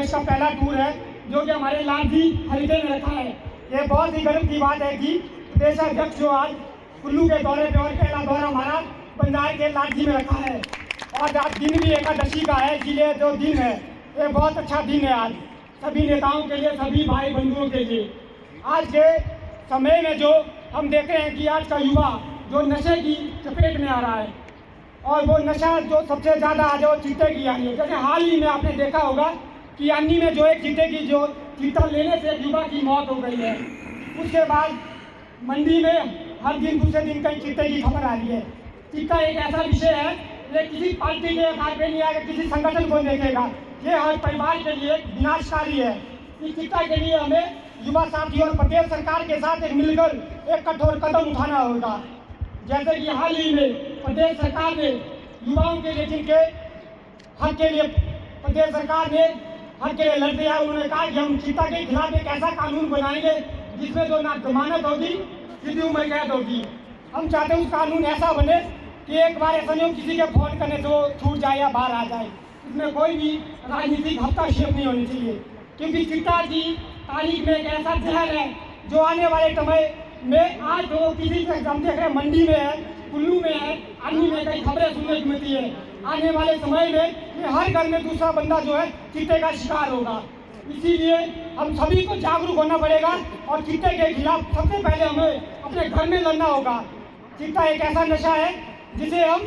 का पहला टूर है जो कि हमारे लालजी हरिदे में रखा है। ये बहुत ही गर्व की बात है कि प्रदेश अध्यक्ष जो आज कुल्लू के दौरे पे और पहला दौरा हमारा बंजार के लालजी में रखा है और आज दिन भी एकादशी का है, इसलिए जो दिन है ये बहुत अच्छा दिन है आज सभी नेताओं के लिए, सभी भाई बंधुओं के लिए। आज के समय में जो हम देख रहे हैं कि आज का युवा जो नशे की चपेट में आ रहा है और वो नशा जो सबसे ज़्यादा आज वो चीते की आ रही है। जैसे हाल ही में आपने देखा होगा कि अन्नी में जो एक चीते की जो चीता लेने से एक युवा की मौत हो गई है। उसके बाद मंडी में हर दिन दूसरे दिन कहीं चीते की खबर आ रही है। चीता एक ऐसा विषय है, ये किसी पार्टी के आधार पर नहीं आएगा, किसी संगठन को देखेगा, ये हर परिवार के लिए विनाशकारी है। इस चीता के लिए हमें युवा साथी और प्रदेश सरकार के साथ एक मिलकर एक कठोर कदम उठाना होगा। जैसे कि हाल ही में प्रदेश सरकार ने युवाओं के लिए जिनके हक के लिए प्रदेश सरकार ने हक के लिए लड़ते हैं, उन्होंने कहा कि हम चीता के खिलाफ एक ऐसा कानून बनाएंगे जिसमें जो ना जमानत होगी सीधी उम्र कैद होगी। हम चाहते हैं उस कानून ऐसा बने कि एक बार ऐसा नहीं हो किसी के फोन करने से वो छूट जाए या बाहर आ जाए। इसमें कोई भी राजनीतिक हस्तक्षेप नहीं होनी चाहिए, क्योंकि चीता की तारीख में एक ऐसा जहर है जो आने वाले समय में आज जो किसी से हम देख रहे हैं मंडी में है, कुल्लू में है, अन्य में कई खबरें सुनने को मिलती है। आने वाले समय में हर घर में दूसरा बंदा जो है चीते का शिकार होगा। इसीलिए हम सभी को जागरूक होना पड़ेगा और चीते के खिलाफ सबसे पहले हमें अपने घर में लड़ना होगा। चीता एक ऐसा नशा है जिसे हम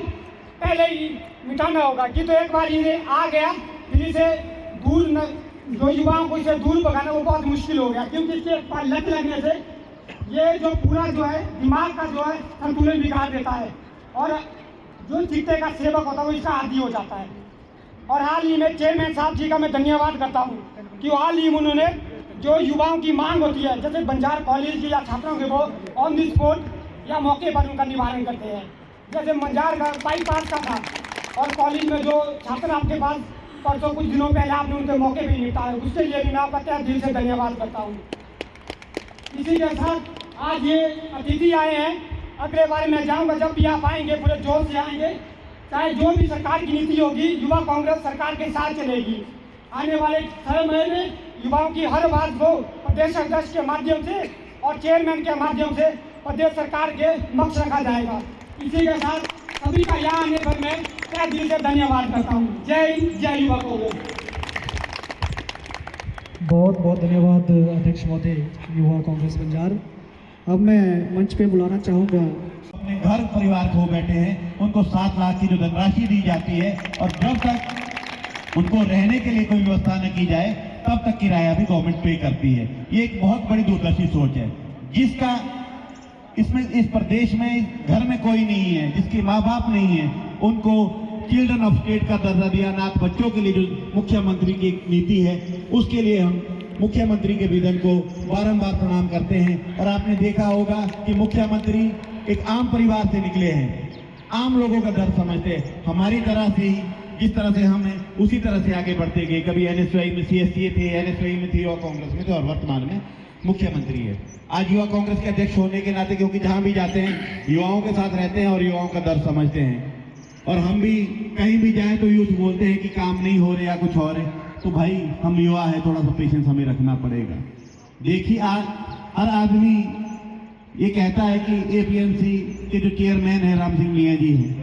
पहले ही मिटाना होगा कि तो एक बार इन्हें आ गया फिर इसे दूर न जो युवाओं को इसे दूर भगाना वो बहुत मुश्किल हो गया, क्योंकि इसके एक बार लत लगने से ये जो पूरा जो है दिमाग का जो है संतुलन बिगाड़ देता है और जो चीते का सेवक होता है वो इसका आदी हो जाता है। और हाल ही में चेयरमैन साहब जी का मैं धन्यवाद करता हूँ कि हाल ही में उन्होंने जो युवाओं की मांग होती है जैसे बंजार कॉलेज की या छात्रों के वो ऑन दी स्पॉट या मौके पर उनका निवारण करते हैं। जैसे बंजार का बाईपास का था और कॉलेज में जो छात्र आपके पास परसों कुछ दिनों पहले आपने उनके मौके पर निपटाया, उसके लिए भी मैं आपका तहे दिल से धन्यवाद करता हूँ। इसी के साथ आज ये अतिथि आए हैं, अगले बार मैं जाऊंगा जब भी आप आएंगे पूरे जोर से आएंगे, चाहे जो भी सरकार की नीति होगी युवा कांग्रेस सरकार के साथ चलेगी। आने वाले समय में युवाओं की हर बात को प्रदेश अध्यक्ष के माध्यम से और चेयरमैन के माध्यम से प्रदेश सरकार के मक्ष रखा जाएगा। इसी के साथ सभी का यहाँ आने पर मैं तहे दिल से धन्यवाद करता हूँ। जय हिंद, जय युवा कांग्रेस। बहुत बहुत धन्यवाद अध्यक्ष महोदय युवा कांग्रेस बंजार। अब मैं मंच पे बुलाना चाहूँगा अपने घर परिवार को बैठे हैं, उनको 7 लाख की जो धनराशि दी जाती है और जब तक उनको रहने के लिए कोई व्यवस्था न की जाए तब तक किराया भी गवर्नमेंट पे करती है। ये एक बहुत बड़ी दूरदर्शी सोच है जिसका इसमें इस प्रदेश में घर में कोई नहीं है, जिसके माँ बाप नहीं है, उनको चिल्ड्रन ऑफ स्टेट का दर्जा दिया। अनाथ बच्चों के लिए जो मुख्यमंत्री की नीति है उसके लिए हम मुख्यमंत्री के विजन को बारंबार प्रणाम करते हैं। और आपने देखा होगा कि मुख्यमंत्री एक आम परिवार से निकले हैं, आम लोगों का दर्द समझते हैं। हमारी तरह से ही जिस तरह से हम हैं उसी तरह से आगे बढ़ते गए। कभी एनएसयूआई में सीएससी थे, एनएसयूआई में थी और कांग्रेस में थे और वर्तमान में मुख्यमंत्री है। आज युवा कांग्रेस के अध्यक्ष होने के नाते क्योंकि जहां भी जाते हैं युवाओं के साथ रहते हैं और युवाओं का दर्द समझते हैं, और हम भी कहीं भी जाएं तो यूथ बोलते हैं कि काम नहीं हो रहे या कुछ और है, तो भाई हम युवा है, थोड़ा सा पेशेंस हमें रखना पड़ेगा। देखिए आज हर आदमी ये कहता है कि एपीएमसी के जो चेयरमैन है राम सिंह मियाँ जी हैं,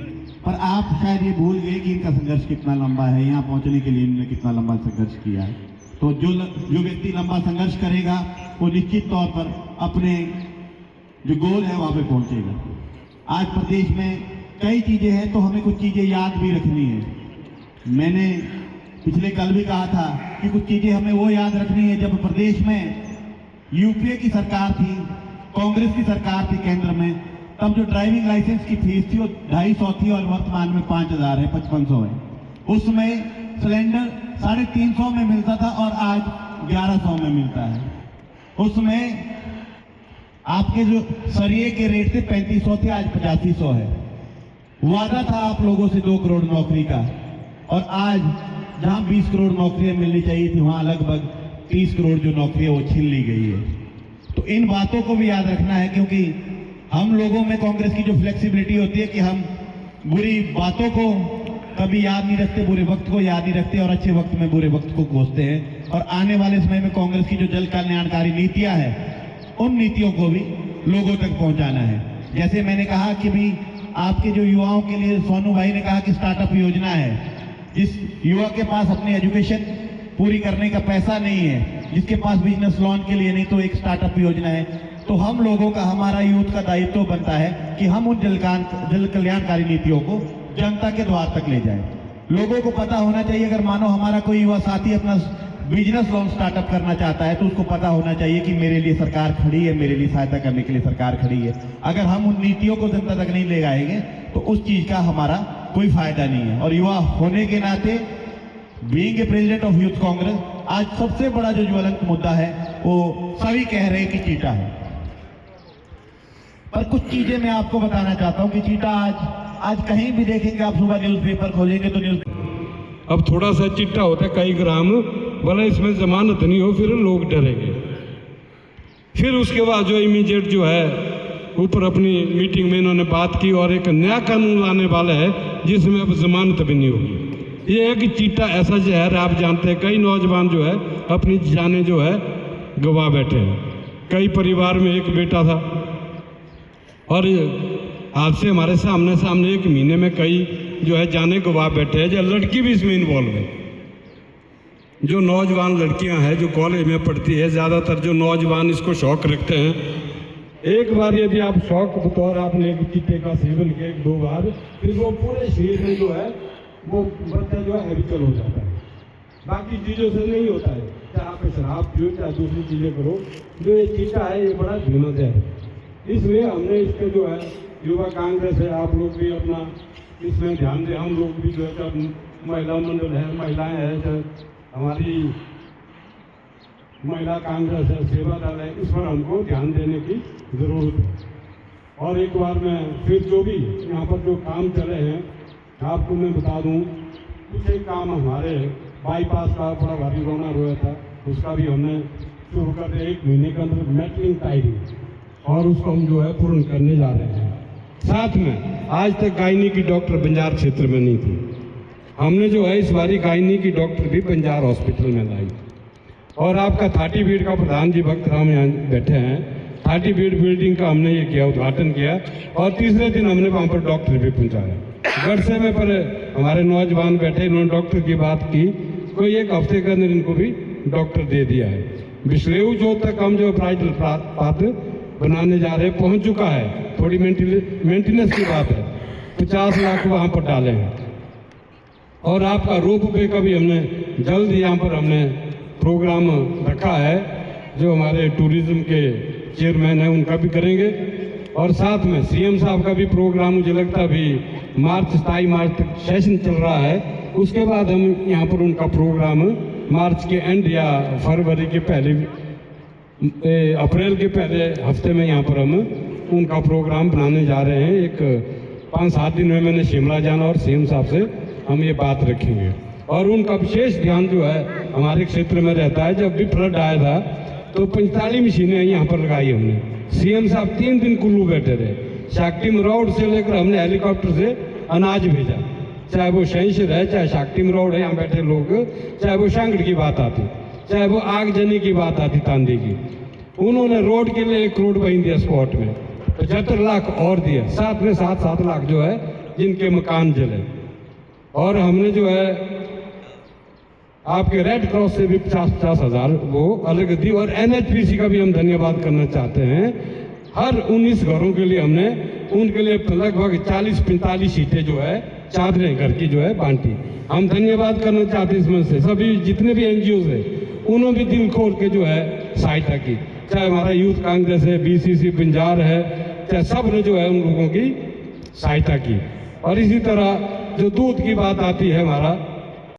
पर आप शायद ये भूल गए कि इनका संघर्ष कितना लंबा है, यहाँ पहुँचने के लिए इन्होंने कितना लंबा संघर्ष किया है। तो जो व्यक्ति लंबा संघर्ष करेगा वो निश्चित तौर पर अपने जो गोल है वहाँ पे पहुँचेगा। आज प्रदेश में कई चीज़ें हैं तो हमें कुछ चीज़ें याद भी रखनी है। मैंने पिछले कल भी कहा था कि कुछ चीज़ें हमें वो याद रखनी है जब प्रदेश में यूपीए की सरकार थी, कांग्रेस की सरकार थी केंद्र में, तब जो ड्राइविंग लाइसेंस की फीस थी वो 250 थी और वर्तमान में 5000 है, 5500 है। उसमें सिलेंडर 350 में मिलता था और आज 1100 में मिलता है। उसमें आपके जो सरिये के रेट थे 3500 थे, आज 8500 है। वादा था आप लोगों से 2 करोड़ नौकरी का, और आज जहां 20 करोड़ नौकरियां मिलनी चाहिए थी वहां लगभग 30 करोड़ जो नौकरियां वो छीन ली गई है। तो इन बातों को भी याद रखना है, क्योंकि हम लोगों में कांग्रेस की जो फ्लेक्सिबिलिटी होती है कि हम बुरी बातों को कभी याद नहीं रखते, बुरे वक्त को याद नहीं रखते और अच्छे वक्त में बुरे वक्त को कोसते हैं। और आने वाले समय में कांग्रेस की जो जन कल्याणकारी नीतियां हैं उन नीतियों को भी लोगों तक पहुंचाना है। जैसे मैंने कहा कि भी आपके जो युवाओं के लिए सोनू भाई ने कहा कि स्टार्टअप योजना है, जिस युवा के पास अपनी एजुकेशन पूरी करने का पैसा नहीं है, जिसके पास बिजनेस लोन के लिए नहीं, तो एक स्टार्टअप योजना है। तो हम लोगों का, हमारा यूथ का दायित्व बनता है कि हम उन जन कल्याणकारी नीतियों को जनता के द्वार तक ले जाएं। लोगों को पता होना चाहिए, अगर मानो हमारा कोई युवा साथी अपना बिजनेस लोन स्टार्टअप करना चाहता है तो उसको पता होना चाहिए कि मेरे लिए सरकार खड़ी है, मेरे लिए सहायता करने के लिए सरकार खड़ी है। अगर हम उन नीतियों को जनता तक नहीं ले जाएंगे तो उस चीज का हमारा कोई फायदा नहीं है। और युवा होने के नाते, being a president of youth Congress, आज सबसे बड़ा जो ज्वलंत मुद्दा है वो सभी कह रहे हैं कि चीटा है। पर कुछ चीजें मैं आपको बताना चाहता हूं कि चीटा आज कहीं भी देखेंगे आप, सुबह न्यूज़पेपर खोलेंगे तो न्यूज़ अब थोड़ा सा चिट्टा होता है कई ग्राम, भला इसमें जमानत नहीं हो, फिर लोग डरेंगे। फिर उसके बाद जो इमीडिएट जो है ऊपर अपनी मीटिंग में इन्होंने बात की और एक नया कानून लाने वाला है जिसमें अब जमानत भी नहीं होगी। ये है कि चीटा ऐसा जहर है, आप जानते हैं कई नौजवान जो है अपनी जानें जो है गवा बैठे हैं। कई परिवार में एक बेटा था और आज से हमारे सामने 1 महीने में कई जो है जाने गवा बैठे हैं। जो लड़की भी इसमें इन्वॉल्व है, जो नौजवान लड़कियां हैं जो कॉलेज में पढ़ती है, ज़्यादातर जो नौजवान इसको शौक रखते हैं। एक बार यदि आप शौक के तौर आपने एक चीटे का सेवन किया 1-2 बार, फिर वो पूरे शरीर में जो है वो बच्चा जो है हैबिचुअल हो जाता है। बाकी चीज़ों से नहीं होता है, चाहे आप शराब पियो चाहे दूसरी चीज़ें करो, जो ये चीटा है ये बड़ा धीमत है। इसलिए हमने इसके जो है युवा कांग्रेस है, आप लोग भी अपना इसमें ध्यान दें। हम लोग भी जो है महिला मंडल है, महिलाएं हैं, हमारी महिला कांग्रेस है, सेवा दल है, इस पर हमको ध्यान देने की ज़रूरत है। और एक बार मैं फिर जो भी यहाँ पर जो काम चले हैं आपको मैं बता दूँ, कुछ एक काम हमारे बाईपास का बड़ा भारी रोना रोया था, उसका भी हमने शुरू कर दिया 1 महीने के अंदर मेटलिंग टायरिंग, और उसको हम जो है पूर्ण करने जा रहे हैं। साथ में आज तक गायनी की डॉक्टर बंजार क्षेत्र में नहीं थी, हमने जो है इस बारी गायनी की डॉक्टर भी बंजार हॉस्पिटल में लाई। और आपका 30 बीड का प्रधान जी भक्त राम यहाँ बैठे हैं, 30 बीड बिल्डिंग का हमने ये किया, उद्घाटन किया, और तीसरे दिन हमने वहाँ पर डॉक्टर भी पहुँचाया। गढ़से में पर हमारे नौजवान बैठे, इन्होंने डॉक्टर की बात की, कोई 1 हफ्ते के अंदर इनको भी डॉक्टर दे दिया है। बिस्लेऊ जो तक हम जो ब्राइडल पाथ बनाने जा रहे हैं पहुँच चुका है, थोड़ी मेंटेनेंस की बात है, 50 लाख वहाँ पर डाले हैं। और आपका रोप वे का भी हमने जल्द यहाँ पर हमने प्रोग्राम रखा है, जो हमारे टूरिज्म के चेयरमैन हैं उनका भी करेंगे। और साथ में सीएम साहब का भी प्रोग्राम मुझे लगता भी 27 मार्च तक सेशन चल रहा है, उसके बाद हम यहाँ पर उनका प्रोग्राम मार्च के एंड या फरवरी के पहले अप्रैल के पहले हफ्ते में यहाँ पर हम उनका प्रोग्राम बनाने जा रहे हैं। एक 5-7 दिन में मैंने शिमला जाना और सीएम साहब से हम ये बात रखेंगे। और उनका विशेष ध्यान जो है हमारे क्षेत्र में रहता है। जब भी फ्लड आया था तो 45 मशीनें यहाँ पर लगाई हमने। सीएम साहब 3 दिन कुल्लू बैठे रहे, शाक्टिम रोड से लेकर हमने हेलीकॉप्टर से अनाज भेजा, चाहे वो शहर है, चाहे शाक्टिम रोड है, यहाँ बैठे लोग, चाहे वो शांगड़ की बात आती, चाहे वो आगजनी की बात आती तांदी की, उन्होंने रोड के लिए 1 करोड़ वहीं दिया स्पॉट में, 75 लाख और दिया, साथ में 7 लाख जो है जिनके मकान जले। और हमने जो है आपके रेड क्रॉस से भी 50 हज़ार वो अलग दी। और NHPC का भी हम धन्यवाद करना चाहते हैं। हर 19 घरों के लिए हमने उनके लिए लगभग 40-45 सीटें जो है चादरें घर की जो है बांटी। हम धन्यवाद करना चाहते हैं इसमें से सभी जितने भी NGOs है, उन्होंने भी दिल खोल के जो है सहायता की, चाहे हमारा यूथ कांग्रेस है, BCC बंजार है, चाहे सब ने जो है उन लोगों की सहायता की। और इसी तरह जो दूध की बात आती है हमारा